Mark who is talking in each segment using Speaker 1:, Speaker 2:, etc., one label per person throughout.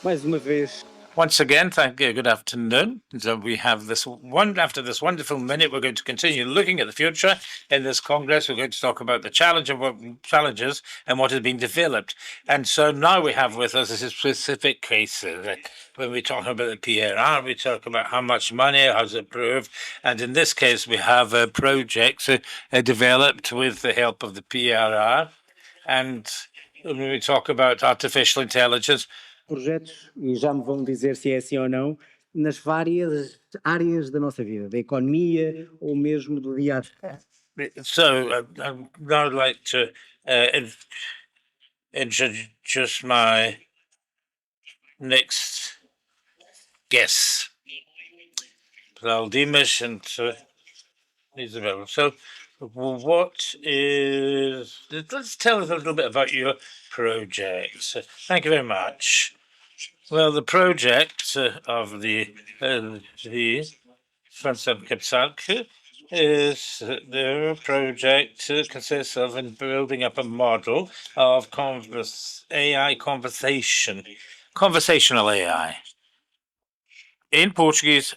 Speaker 1: Mais uma vez,
Speaker 2: Once again, thank you. Good afternoon. So we have this one after this wonderful minute. We're going to continue looking at the future in this Congress. We're going to talk about the challenges and what has been developed. And so now we have with us a specific case. When we talk about the PRR, we talk about how much money, how's it approved. And in this case, we have a project developed with the help of the PRR. And when we talk about artificial intelligence,
Speaker 1: projetos, e já me vão dizer se é assim ou não, nas várias áreas da nossa vida, da economia ou mesmo do dia a dia.
Speaker 2: So I'd now like to introduce my next guest, Dimas and Isabel. So what is, let's tell us a little bit about your project. So, thank you very much. Well, the project of the Francis Kipsak is the project consists of building up a model of AI conversational AI in Portuguese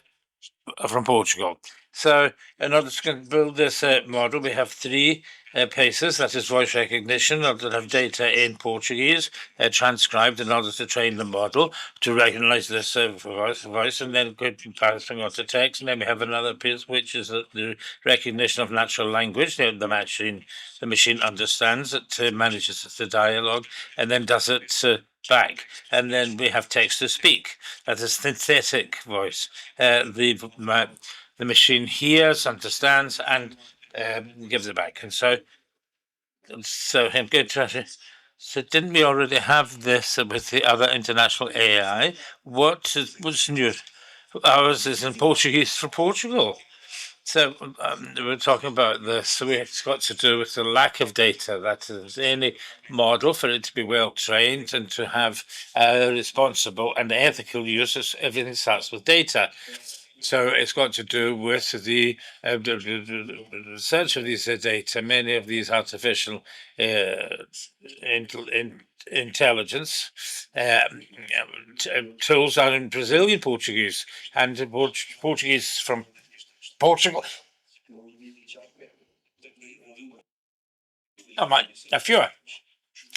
Speaker 2: from Portugal. So in order to build this model, we have three paces. That is voice recognition, that have data in Portuguese transcribed in order to train the model to recognize this voice, and then passing on to text. And then we have another piece, which is the recognition of natural language. The machine understands it, manages the dialogue, and then does it back. And then we have text to speak. That is synthetic voice. The machine hears, understands, and gives it back. And so I'm going to. So didn't we already have this with the other international AI? What's new? Ours is in Portuguese for Portugal. So we're talking about this. So it's got to do with the lack of data. That is, any model, for it to be well trained and to have responsible and ethical uses, everything starts with data. So it's got to do with the research of these data. Many of these artificial intelligence tools are in Brazilian Portuguese and Portuguese from Portugal. A few.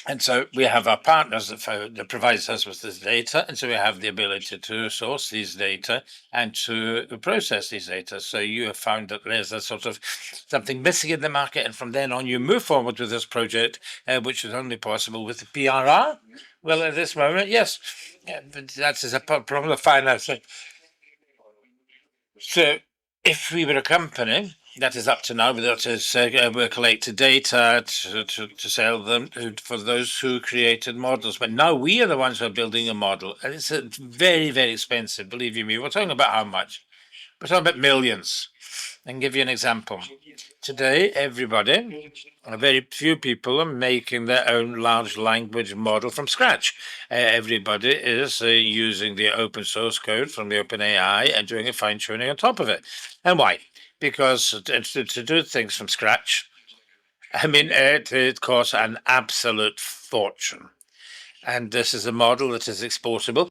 Speaker 2: And so we have our partners that provides us with this data, and so we have the ability to source these data and to process these data. So you have found that there's a sort of something missing in the market, and from then on you move forward with this project, which is only possible with the PRR. Well, at this moment, yes, but that is a problem of financing. So if we were a company, that is up to now, that is we collected data to sell them for those who created models. But now we are the ones who are building a model, and it's very, very expensive. Believe you me, we're talking about how much? We're talking about millions. I can give you an example. Today, everybody, very few people are making their own large language model from scratch. Everybody is using the open source code from the OpenAI and doing a fine tuning on top of it. And why? Because to do things from scratch, I mean, it costs an absolute fortune. And this is a model that is exportable.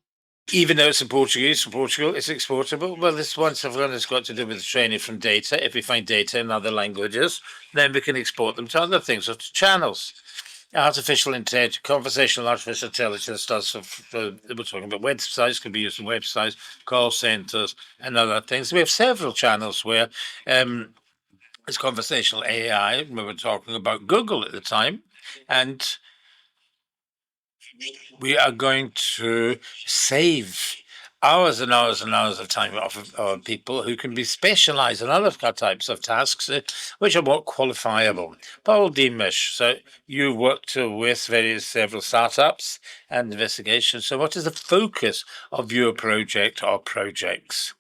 Speaker 2: Even though it's in Portuguese, from Portugal, it's exportable. Well, this once again has got to do with the training from data. If we find data in other languages, then we can export them to other things, or to channels. Artificial intelligence, conversational artificial intelligence does, we're talking about websites, can be used in websites, call centers, and other things. We have several channels where it's conversational AI. We were talking about Google at the time, and we are going to save hours and hours and hours of time of people who can be specialized in other types of tasks which are more qualifiable. Paul Dimas, so you worked with several startups and investigations. So what is the focus of your project or projects?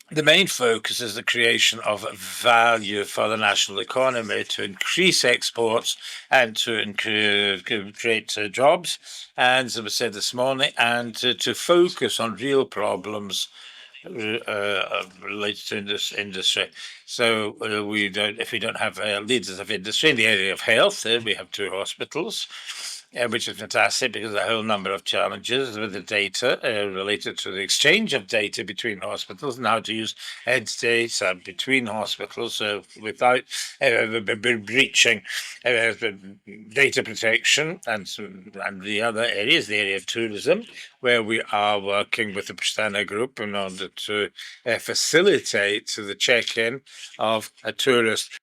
Speaker 2: The main focus is the creation of value for the national economy to increase exports and to create jobs, and as we said this morning, and to focus on real problems related to this industry. So if we don't have leaders of industry in the area of health, we have two hospitals. which is fantastic because a whole number of challenges with the data related to the exchange of data between hospitals and how to use data between hospitals without breaching data protection. And the other area is the area of tourism, where we are working with the Pristana Group in order to facilitate the check-in of a tourist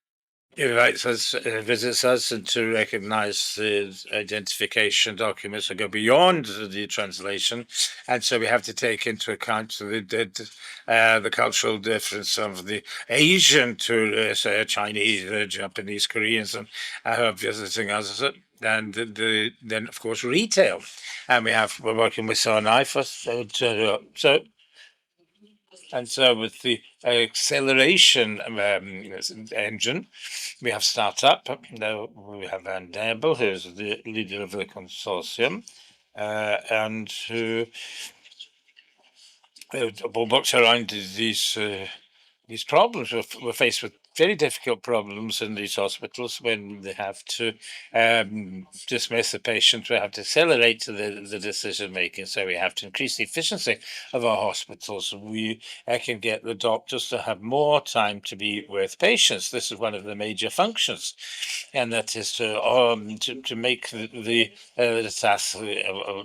Speaker 2: invites us, visits us, and to recognise the identification documents that go beyond the translation, and so we have to take into account the cultural difference of the Asian tourists, Chinese, Japanese, Koreans, and who are visiting us, and then of course retail, and we're working with Sonai for so with the acceleration engine, we have startup. Now we have Van Dabel, who's the leader of the consortium, and who works around these problems. We're faced with very difficult problems in these hospitals when they have to dismiss the patient. We have to accelerate the decision making, so we have to increase the efficiency of our hospitals. We can get the doctors to have more time to be with patients. This is one of the major functions, and that is to make the task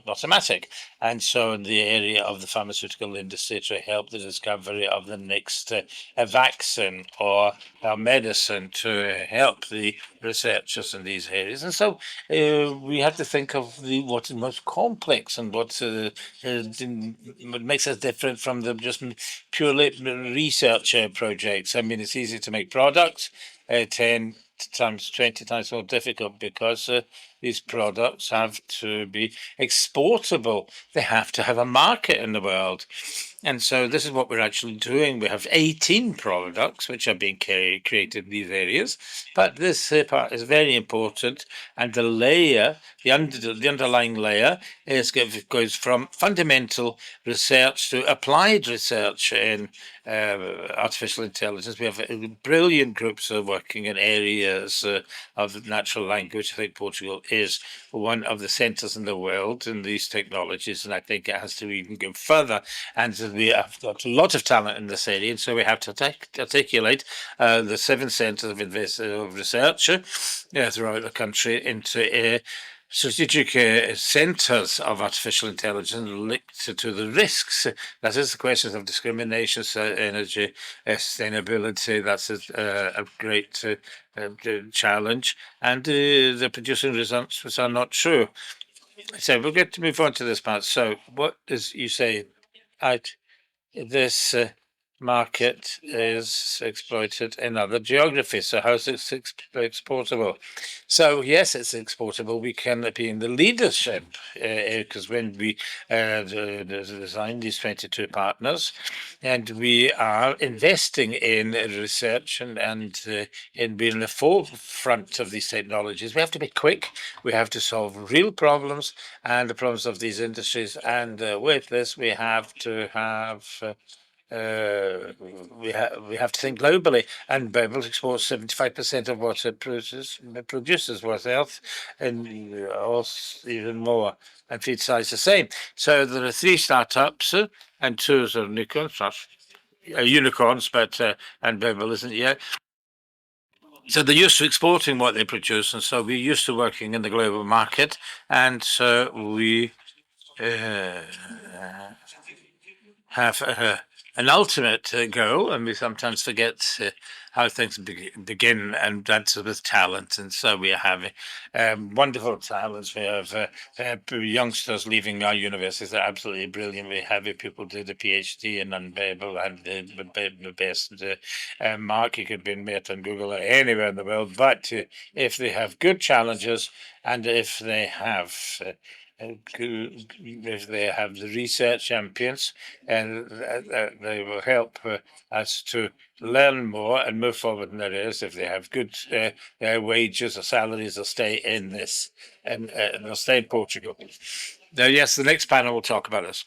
Speaker 2: automatic. And so, in the area of the pharmaceutical industry, to help the discovery of the next vaccine or medicine, to help the researchers in these areas. And so we have to think of what is most complex and what makes us different from the just purely research projects. I mean, it's easy to make products, 10 times, 20 times more difficult because these products have to be exportable. They have to have a market in the world. And so this is what we're actually doing. We have 18 products which are being created in these areas, but this part is very important. And the layer, the underlying layer, goes from fundamental research to applied research in artificial intelligence. We have brilliant groups working in areas of natural language. I think Portugal is one of the centres in the world in these technologies, and I think it has to even go further. And we have got a lot of talent in this area, and so we have to articulate the 7 centres of research throughout the country into strategic centres of artificial intelligence linked to the risks. That is the questions of discrimination, energy, sustainability. That's a great challenge, and the producing results which are not true. So we'll get to move on to this part. So what is you say out this market is exploited in other geographies. So how is it exportable? So yes, it's exportable. We can be in the leadership because when we design these 22 partners, and we are investing in research and in being in the forefront of these technologies. We have to be quick. We have to solve real problems and the problems of these industries. And with this, we have to have we have to think globally, and Babel exports 75% of what it produces worth health, and also even more, and feed size the same. So there are 3 startups, and 2 are unicorns, but and Babel isn't yet. So they're used to exporting what they produce, and so we're used to working in the global market, and so we have an ultimate goal, and we sometimes forget how things begin, and that's with talent. And so we have wonderful talents. We have youngsters leaving our universities. They're absolutely brilliant. We have people do the PhD in Unbabel and the best mark you could be met on Google or anywhere in the world. But if they have good challenges, and if they have the research champions, and they will help us to learn more and move forward in their areas. If they have good wages or salaries, they'll stay in this, and they'll stay in Portugal. Now, yes, the next panel will talk about this.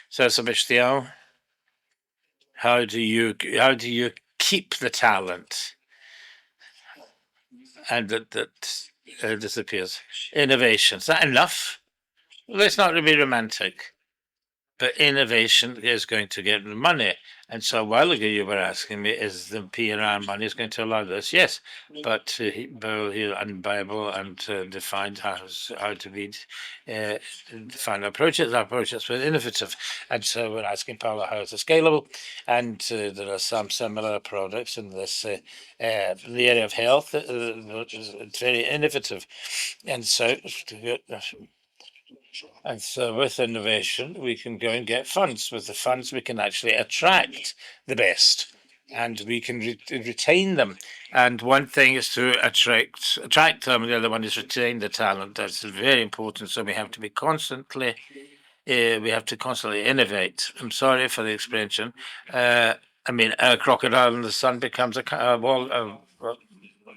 Speaker 2: So, Sebastião, how do you keep the talent, and that disappears. Innovation. Is that enough? Let's not be romantic. But innovation is going to get money. And so a while ago you were asking me, is the PRR money is going to allow this? Yes, but he'll unbible and defined how to be define our projects were innovative. And so we're asking Paolo how it's scalable. And there are some similar products in this the area of health. It's very innovative. And so with innovation, we can go and get funds. With the funds, we can actually attract the best, and we can retain them. And one thing is to attract them. The other one is retain the talent. That's very important. So we have to be constantly, innovate. I'm sorry for the expression. A crocodile in the sun becomes a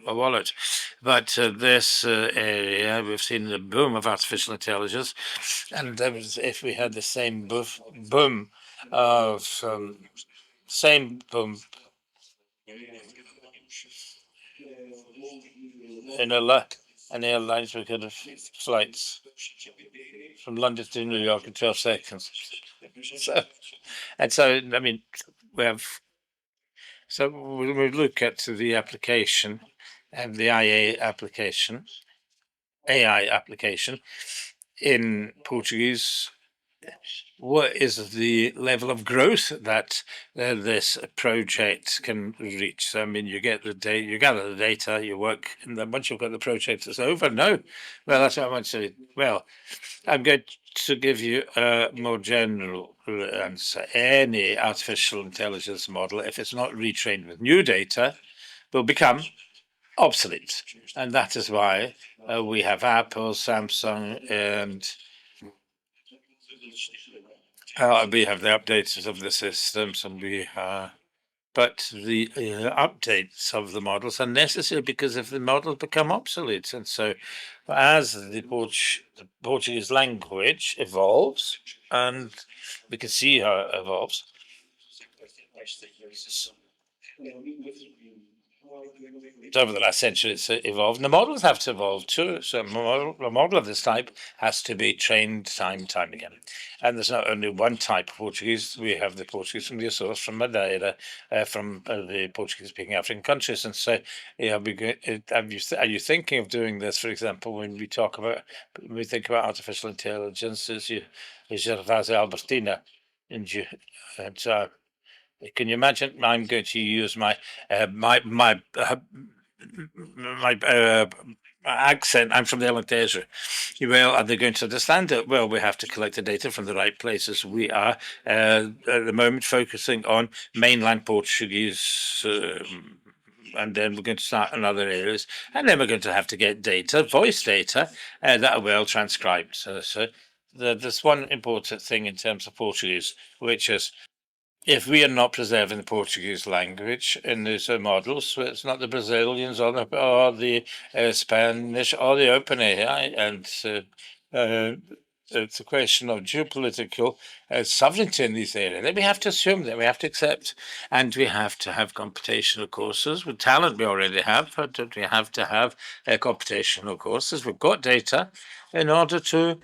Speaker 2: wallet. But this area, we've seen the boom of artificial intelligence, and if we had the same boom of in airlines, we could have flights from London to New York in 12 seconds. We look at the application and the AI application in Portuguese. What is the level of growth that this project can reach? So, you get the data, you gather the data, you work, and then once you've got the project, it's over. No, well, that's what I want to say. Well, I'm going to give you a more general answer. Any artificial intelligence model, if it's not retrained with new data, will become obsolete. And that is why we have Apple, Samsung, and we have the updates of the systems, and but the updates of the models are necessary because if the models become obsolete. And so as the Portuguese language evolves, and we can see how it evolves, over the last century it's evolved, and the models have to evolve too. So a model of this type has to be trained time and time again. And there's not only one type of Portuguese. We have the Portuguese from the Açores, from Madeira, from the Portuguese-speaking African countries. And so, are you thinking of doing this, for example, when we think about artificial intelligence, is Gervásio Albertina, can you imagine? I'm going to use my accent. I'm from the Alentejo. Well, are they going to understand it? Well, we have to collect the data from the right places. We are at the moment focusing on mainland Portuguese. And then we're going to start in other areas, and then we're going to have to get voice data that are well transcribed. So there's one important thing in terms of Portuguese, which is, if we are not preserving the Portuguese language in these models, so it's not the Brazilians or the Spanish or the open AI, and it's a question of geopolitical sovereignty in these areas. Then we have to assume that, we have to accept, and we have to have computational courses with talent we already have, but we have to have computational courses. We've got data in order to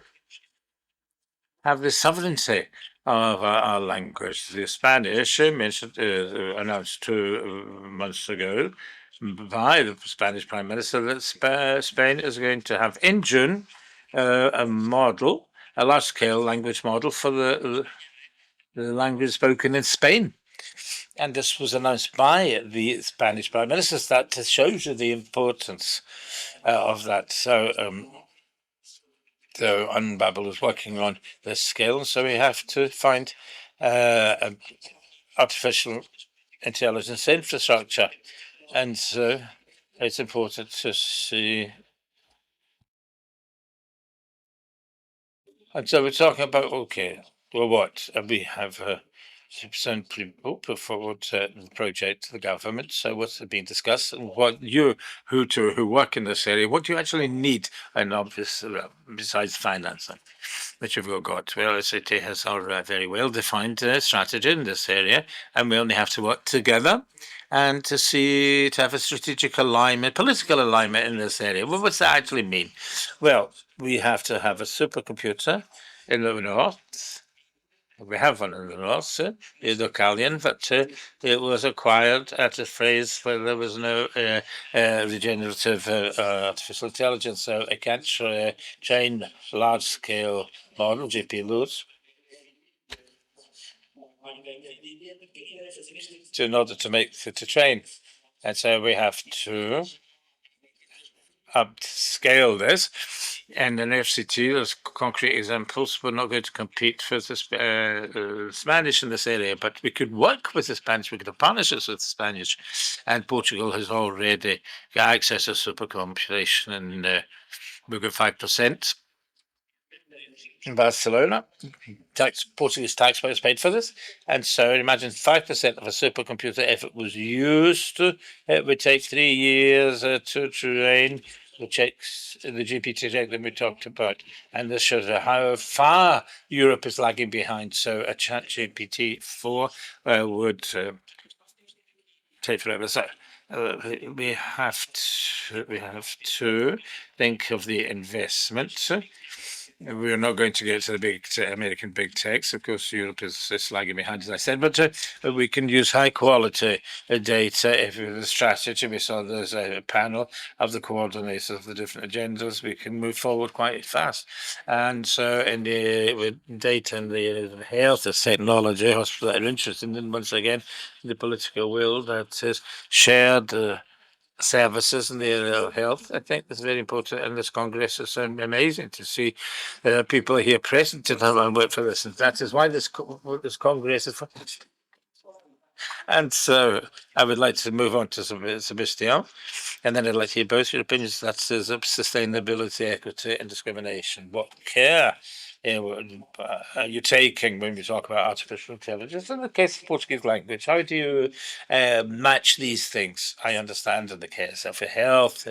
Speaker 2: have the sovereignty of our language. The Spanish mentioned, announced 2 months ago by the Spanish Prime Minister that Spain is going to have in June a large-scale language model for the language spoken in Spain. And this was announced by the Spanish Prime Minister. That shows you the importance of that. So Unbabble is working on this scale, so we have to find artificial intelligence infrastructure, and so it's important to see. And so we're talking about, what we have put forward the project to the government. So what's been discussed, and what you who work in this area, what do you actually need, and obviously besides financing, which you've got. Well, SAT has our very well defined strategy in this area, and we only have to work together and to have a strategic alignment, political alignment in this area. Well, what's that actually mean? Well, we have to have a supercomputer in the north. We have one in the north, the Docalian, but it was acquired at a phase where there was no regenerative artificial intelligence, so it can't train large-scale model GPUs in order to train, and so we have to upscale this. And in FCT, there's concrete examples. We're not going to compete for the Spanish in this area, but we could work with the Spanish. We could have partnerships with the Spanish. And Portugal has already got access to supercomputation, and we've got 5% in Barcelona. Portuguese taxpayers paid for this. And so imagine 5% of a supercomputer, if it was used, it would take 3 years to train the GPT check that we talked about. And this shows how far Europe is lagging behind. So a chat GPT-4 would take forever. So we have to think of the investment. We're not going to get to the big American big techs. Of course, Europe is lagging behind, as I said, but we can use high quality data. If the strategy, we saw there's a panel of the coordinators of the different agendas, we can move forward quite fast. And so in with data and the health, the technology, hospitals that are interested in, once again, the political will that is shared services in the area of health. I think that's very important, and this Congress is amazing to see people here present and work for this, and that is why this Congress is. And so I would like to move on to Sebastian, and then I'd like to hear both your opinions. That says sustainability, equity, and discrimination. What care are you taking when we talk about artificial intelligence? In the case of Portuguese language, how do you match these things? I understand in the case of health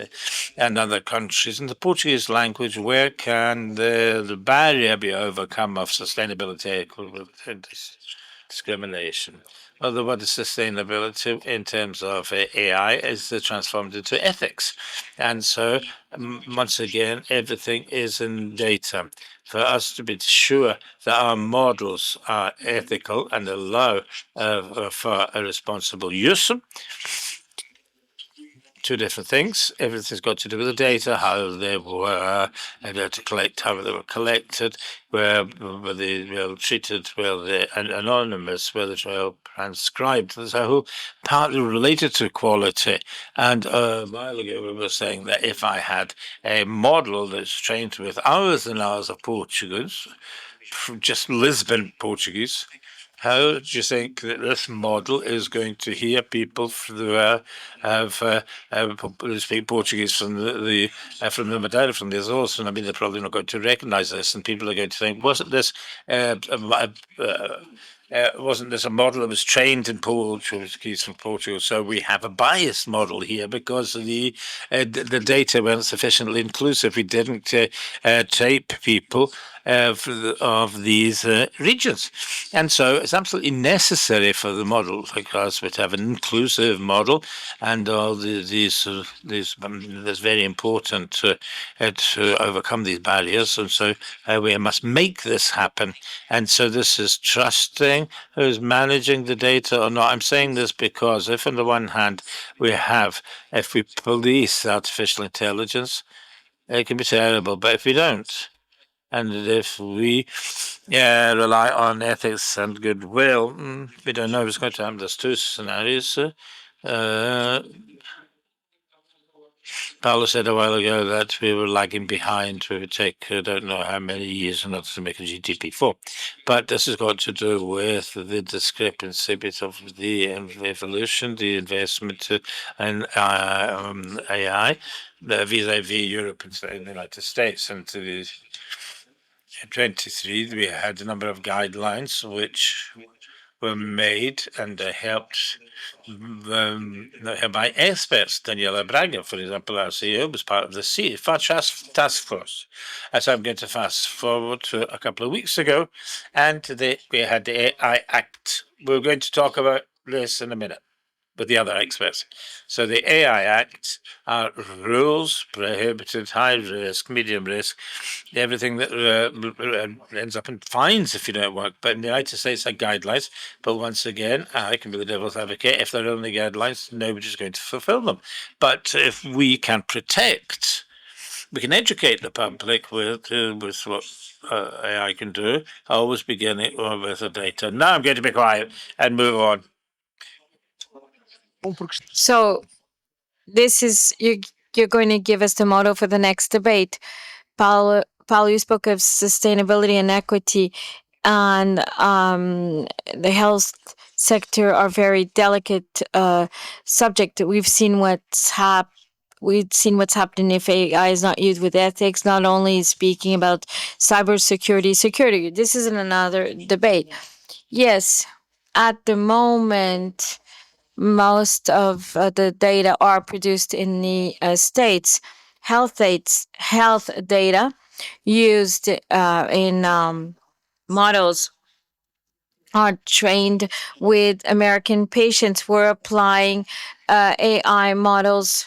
Speaker 2: and other countries. In the Portuguese language, where can the barrier be overcome of sustainability, equity, and discrimination? Well, the word is sustainability in terms of AI is transformed into ethics. And so, once again, everything is in data. For us to be sure that our models are ethical and allow for a responsible use, two different things. Everything's got to do with the data, how they were, and how they were collected, were they treated, were they anonymous, were they transcribed. There's a whole partly related to quality. And a while ago, we were saying that if I had a model that's trained with hours and hours of Portuguese, just Lisbon Portuguese, how do you think that this model is going to hear people who speak Portuguese from the Madeira, from the Azores? And I mean, they're probably not going to recognise this, and people are going to think, wasn't this a model that was trained in Portuguese from Portugal? So we have a biased model here because the data weren't sufficiently inclusive. We didn't tape people of these regions. And so it's absolutely necessary for the model, because we have an inclusive model, and all these that's very important to overcome these barriers. And so we must make this happen. And so this is trusting who's managing the data or not. I'm saying this because if on the one hand if we police artificial intelligence, it can be terrible, but if we don't, and if we rely on ethics and goodwill, we don't know what's going to happen. There's two scenarios. Paolo said a while ago that we were lagging behind. We would take, I don't know how many years in order to make a GDP4. But this has got to do with the discrepancy between the evolution, the investment in AI vis-a-vis Europe and the United States. And to the 23, we had a number of guidelines which were made and helped by experts. Daniela Braga, for example, our CEO, was part of the task force. As I'm going to fast forward to a couple of weeks ago, and we had the AI Act. We're going to talk about this in a minute with the other experts. So the AI Act are rules prohibited, high risk, medium risk, everything that ends up in fines if you don't work. But in the United States, are guidelines. But once again, I can be the devil's advocate. If they're only guidelines, nobody's going to fulfill them. But if we can protect, we can educate the public with what AI can do, always beginning with the data. Now I'm going to be quiet and move on.
Speaker 3: So this is you're going to give us the model for the next debate. Paulo, you spoke of sustainability and equity, and the health sector are very delicate subject. We've seen what's happened if AI is not used with ethics. Not only speaking about security. This is another debate. Yes, at the moment, most of the data are produced in the States. Health data used in models are trained with American patients. We're applying AI models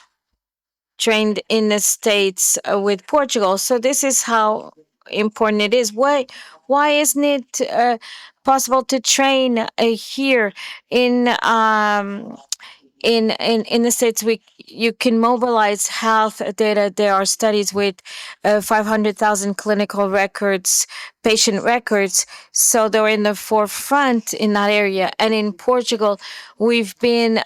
Speaker 3: trained in the States with Portugal. So this is how important it is. Why isn't it possible to train here in the States? You can mobilize health data. There are studies with 500,000 clinical records, patient records. So they're in the forefront in that area. And in Portugal, we've been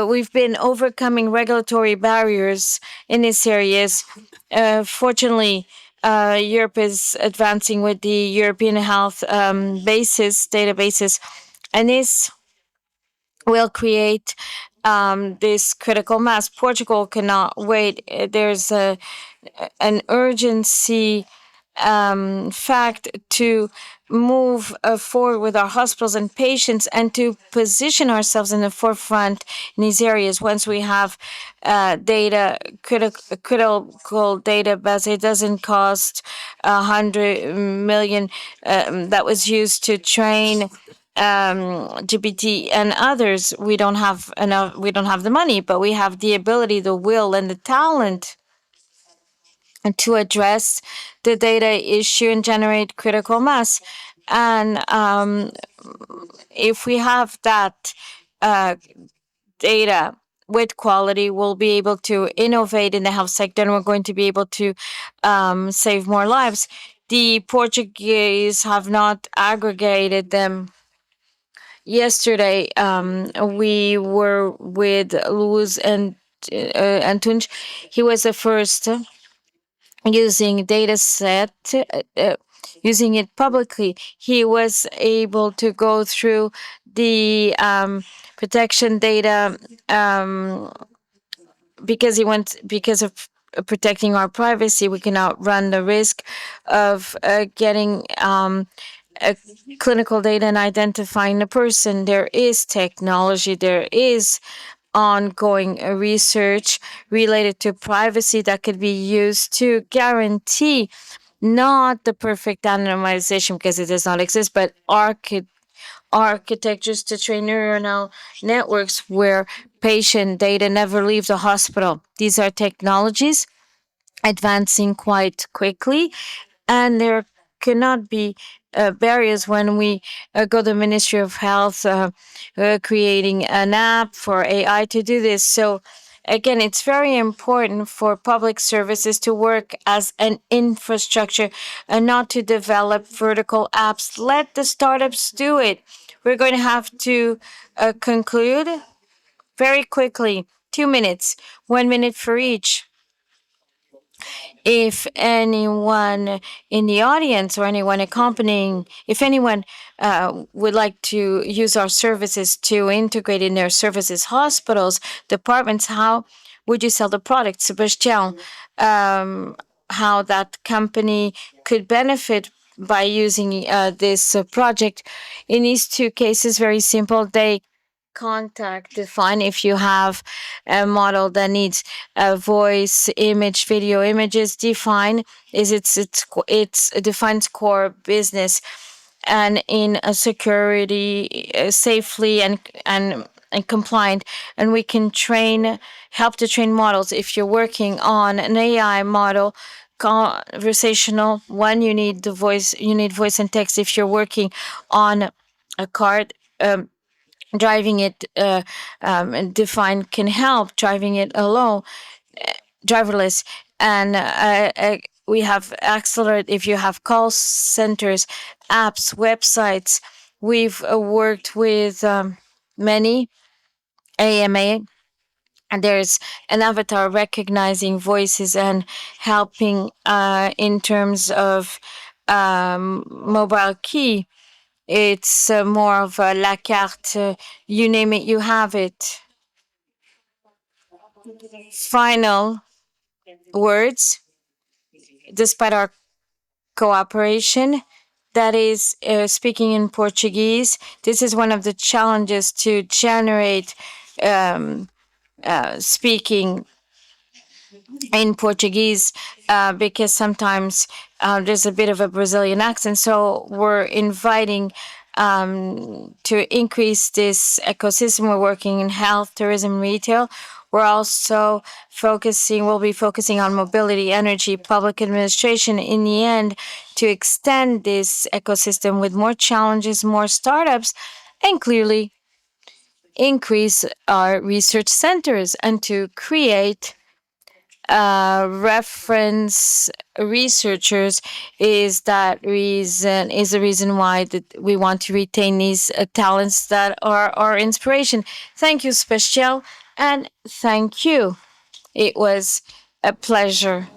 Speaker 3: we've been overcoming regulatory barriers in these areas. Fortunately, Europe is advancing with the European health databases, and this will create this critical mass. Portugal cannot wait. There's an urgency fact to move forward with our hospitals and patients, and to position ourselves in the forefront in these areas. Once we have critical data base, it doesn't cost 100 million that was used to train GPT and others. We don't have enough. We don't have the money, but we have the ability, the will, and the talent to address the data issue and generate critical mass. And if we have that data with quality, we'll be able to innovate in the health sector, and we're going to be able to save more lives. The Portuguese have not aggregated them. Yesterday, we were with Luis and Antunes. He was the first using data set, using it publicly. He was able to go through the protection data because of protecting our privacy. We cannot run the risk of getting clinical data and identifying the person. There is technology, there is ongoing research related to privacy that could be used to guarantee not the perfect anonymization, because it does not exist, but architectures to train neuronal networks where patient data never leaves the hospital. These are technologies advancing quite quickly, and there cannot be barriers when we go to the Ministry of Health creating an app for AI to do this. So again, it's very important for public services to work as an infrastructure and not to develop vertical apps. Let the startups do it. We're going to have to conclude very quickly. 2 minutes, 1 minute for each. If anyone in the audience or anyone accompanying, if anyone would like to use our services to integrate in their services, hospitals, departments, how would you sell the product? Sebastião, how that company could benefit by using this project. In these two cases, very simple. They contact define if you have a model that needs a voice, image, video, images. Define is it's defines core business, and in a security, safely and compliant, and we can help to train models. If you're working on an AI model, conversational one, you need voice and text. If you're working on a car, driving it and define can help driving it alone, driverless. And we have accelerate if you have call centers, apps, websites. We've worked with many AMA, and there's an avatar recognizing voices and helping in terms of mobile key. It's more of a la carte, you name it, you have it. Final words, despite our cooperation, that is speaking in Portuguese. This is one of the challenges to generate speaking in Portuguese because sometimes there's a bit of a Brazilian accent. So we're inviting to increase this ecosystem. We're working in health, tourism, retail. We're also we'll be focusing on mobility, energy, public administration in the end to extend this ecosystem with more challenges, more startups, and clearly increase our research centers and to create reference researchers is the reason why that we want to retain these talents that are our inspiration. Thank you, Special, and thank you. It was a pleasure.